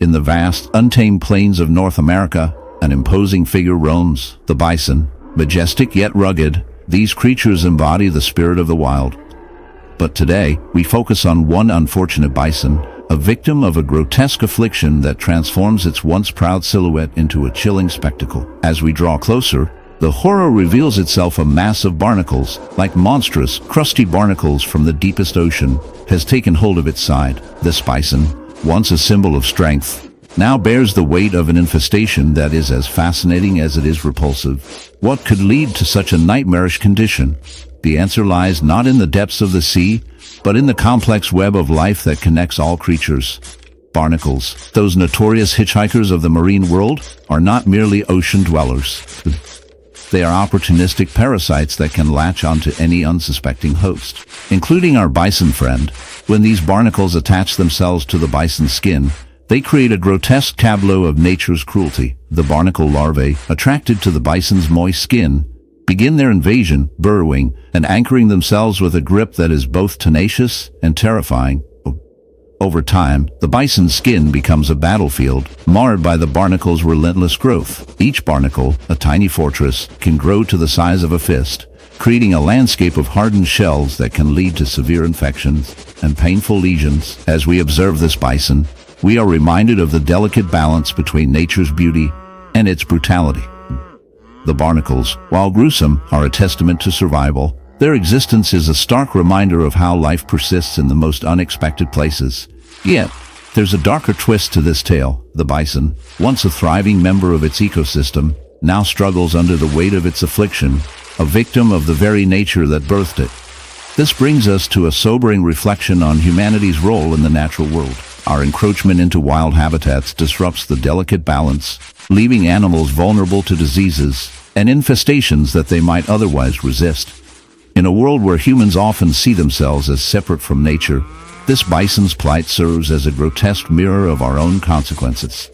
In the vast, untamed plains of North America, an imposing figure roams, the bison. Majestic yet rugged, these creatures embody the spirit of the wild. But today, we focus on one unfortunate bison, a victim of a grotesque affliction that transforms its once proud silhouette into a chilling spectacle. As we draw closer, the horror reveals itself. A mass of barnacles, like monstrous, crusty barnacles from the deepest ocean, has taken hold of its side. This bison, once a symbol of strength, now bears the weight of an infestation that is as fascinating as it is repulsive. What could lead to such a nightmarish condition? The answer lies not in the depths of the sea, but in the complex web of life that connects all creatures. Barnacles, those notorious hitchhikers of the marine world, are not merely ocean dwellers. They are opportunistic parasites that can latch onto any unsuspecting host, including our bison friend. When these barnacles attach themselves to the bison's skin, they create a grotesque tableau of nature's cruelty. The barnacle larvae, attracted to the bison's moist skin, begin their invasion, burrowing and anchoring themselves with a grip that is both tenacious and terrifying. Over time, the bison's skin becomes a battlefield, marred by the barnacle's relentless growth. Each barnacle, a tiny fortress, can grow to the size of a fist, creating a landscape of hardened shells that can lead to severe infections and painful lesions. As we observe this bison, we are reminded of the delicate balance between nature's beauty and its brutality. The barnacles, while gruesome, are a testament to survival. Their existence is a stark reminder of how life persists in the most unexpected places. Yet, there's a darker twist to this tale. The bison, once a thriving member of its ecosystem, now struggles under the weight of its affliction, a victim of the very nature that birthed it. This brings us to a sobering reflection on humanity's role in the natural world. Our encroachment into wild habitats disrupts the delicate balance, leaving animals vulnerable to diseases and infestations that they might otherwise resist. In a world where humans often see themselves as separate from nature, this bison's plight serves as a grotesque mirror of our own consequences.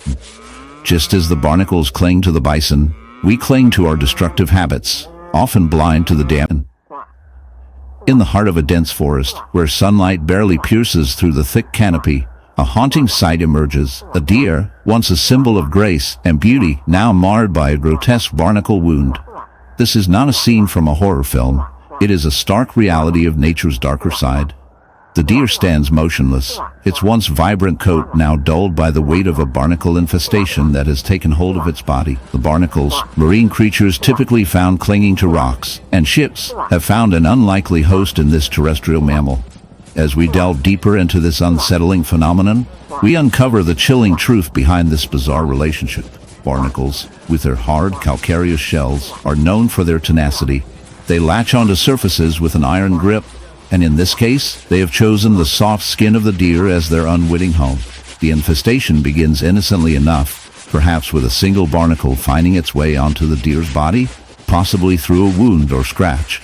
Just as the barnacles cling to the bison, we cling to our destructive habits, often blind to the damage. In the heart of a dense forest, where sunlight barely pierces through the thick canopy, a haunting sight emerges. A deer, once a symbol of grace and beauty, now marred by a grotesque barnacle wound. This is not a scene from a horror film. It is a stark reality of nature's darker side. The deer stands motionless, its once vibrant coat now dulled by the weight of a barnacle infestation that has taken hold of its body. The barnacles, marine creatures typically found clinging to rocks and ships, have found an unlikely host in this terrestrial mammal. As we delve deeper into this unsettling phenomenon, we uncover the chilling truth behind this bizarre relationship. Barnacles, with their hard, calcareous shells, are known for their tenacity. They latch onto surfaces with an iron grip, and in this case, they have chosen the soft skin of the deer as their unwitting home. The infestation begins innocently enough, perhaps with a single barnacle finding its way onto the deer's body, possibly through a wound or scratch.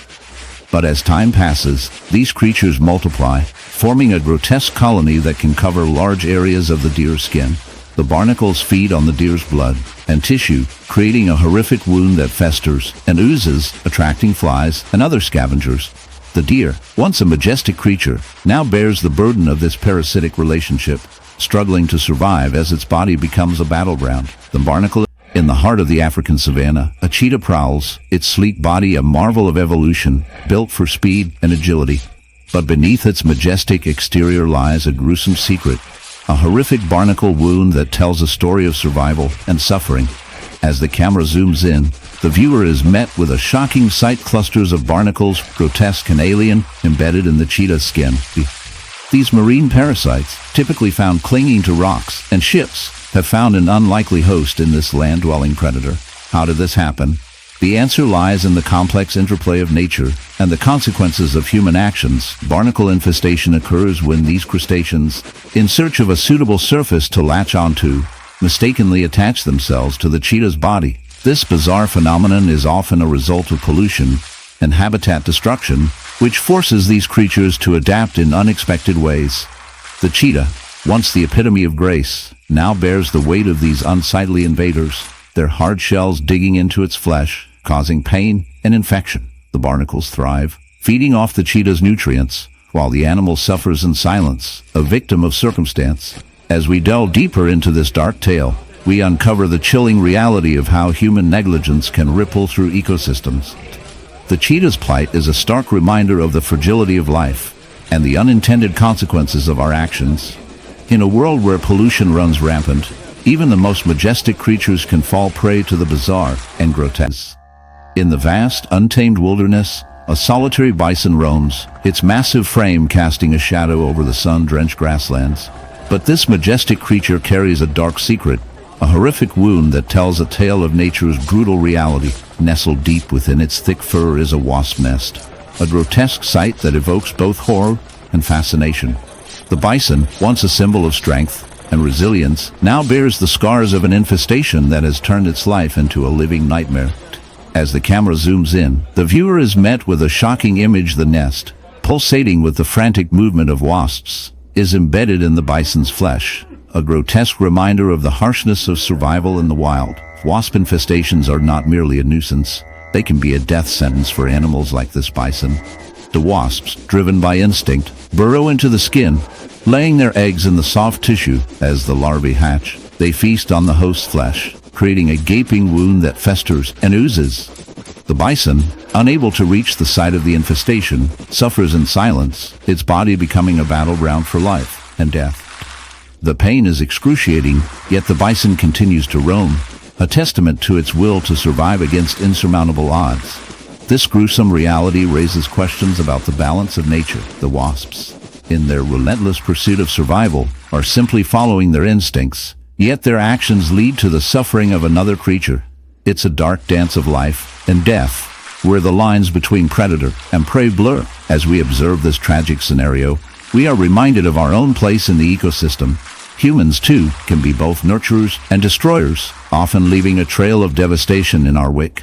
But as time passes, these creatures multiply, forming a grotesque colony that can cover large areas of the deer's skin. The barnacles feed on the deer's blood and tissue, creating a horrific wound that festers and oozes, attracting flies and other scavengers. The deer, once a majestic creature, now bears the burden of this parasitic relationship, struggling to survive as its body becomes a battleground. The barnacle, in the heart of the African savanna, a cheetah prowls, its sleek body a marvel of evolution, built for speed and agility. But beneath its majestic exterior lies a gruesome secret, a horrific barnacle wound that tells a story of survival and suffering. As the camera zooms in, the viewer is met with a shocking sight: clusters of barnacles, grotesque and alien, embedded in the cheetah's skin. These marine parasites, typically found clinging to rocks and ships, have found an unlikely host in this land-dwelling predator. How did this happen? The answer lies in the complex interplay of nature and the consequences of human actions. Barnacle infestation occurs when these crustaceans, in search of a suitable surface to latch onto, mistakenly attach themselves to the cheetah's body. This bizarre phenomenon is often a result of pollution and habitat destruction, which forces these creatures to adapt in unexpected ways. The cheetah, once the epitome of grace, now bears the weight of these unsightly invaders, their hard shells digging into its flesh, causing pain and infection. The barnacles thrive, feeding off the cheetah's nutrients, while the animal suffers in silence, a victim of circumstance. As we delve deeper into this dark tale, we uncover the chilling reality of how human negligence can ripple through ecosystems. The cheetah's plight is a stark reminder of the fragility of life and the unintended consequences of our actions. In a world where pollution runs rampant, even the most majestic creatures can fall prey to the bizarre and grotesque. In the vast, untamed wilderness, a solitary bison roams, its massive frame casting a shadow over the sun-drenched grasslands. But this majestic creature carries a dark secret, a horrific wound that tells a tale of nature's brutal reality. Nestled deep within its thick fur is a wasp nest, a grotesque sight that evokes both horror and fascination. The bison, once a symbol of strength and resilience, now bears the scars of an infestation that has turned its life into a living nightmare. As the camera zooms in, the viewer is met with a shocking image. The nest, pulsating with the frantic movement of wasps, is embedded in the bison's flesh, a grotesque reminder of the harshness of survival in the wild. Wasp infestations are not merely a nuisance, they can be a death sentence for animals like this bison. The wasps, driven by instinct, burrow into the skin, laying their eggs in the soft tissue. As the larvae hatch, they feast on the host's flesh, creating a gaping wound that festers and oozes. The bison, unable to reach the site of the infestation, suffers in silence, its body becoming a battleground for life and death. The pain is excruciating, yet the bison continues to roam, a testament to its will to survive against insurmountable odds. This gruesome reality raises questions about the balance of nature. The wasps, in their relentless pursuit of survival, are simply following their instincts, yet their actions lead to the suffering of another creature. It's a dark dance of life and death, where the lines between predator and prey blur. As we observe this tragic scenario, we are reminded of our own place in the ecosystem. Humans, too, can be both nurturers and destroyers, often leaving a trail of devastation in our wake.